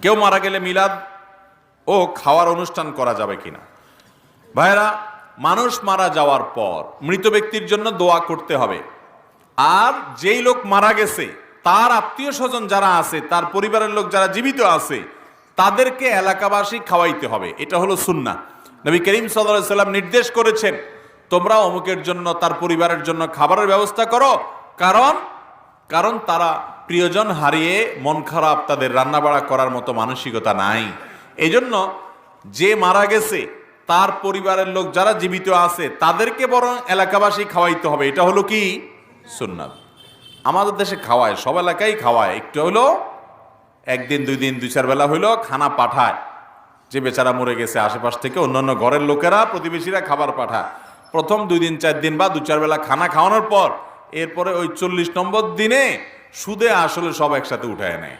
কেউ মারা গেলে মিলাদ ও খাওয়ার অনুষ্ঠান করা যাবে কিনা? ভাইরা, মানুষ মারা যাওয়ার পর মৃত ব্যক্তির জন্য দোয়া করতে হবে। আর যেই লোক মারা গেছে তার আত্মীয় স্বজন যারা আছে, তার পরিবারের লোক যারা জীবিত আছে, তাদেরকে এলাকাবাসী খাওয়াইতে হবে। এটা হলো সুন্নাহ। নবী করিম সাল্লাল্লাহু আলাইহি সাল্লাম নির্দেশ করেছেন, তোমরা অমুকের জন্য, তার পরিবারের জন্য খাবারের ব্যবস্থা করো, কারণ তারা প্রিয়জন হারিয়ে মন খারাপ, তাদের রান্নাবাড়া করার মতো মানসিকতা নাই। এজন্য যে মারা গেছে তার পরিবারের লোক যারা জীবিত আছে তাদেরকে বরং এলাকাবাসী খাওয়াইতে হবে। এটা হলো কি সুন্নাত। আমাদের দেশে খাওয়ায়, সব এলাকায় খাওয়ায়, একটু হলো একদিন দুই দিন দুই চার বেলা হইলো খানা পাঠায়। যে বেচারা মরে গেছে আশেপাশ থেকে অন্যান্য ঘরের লোকেরা, প্রতিবেশীরা খাবার পাঠায়। প্রথম 2 দিন 4 দিন বা 2-4 বেলা খানা খাওয়ানোর পর এরপরে ওই 40 নম্বর দিনে সুদে আসলে সব একসাথে উঠায় নেয়।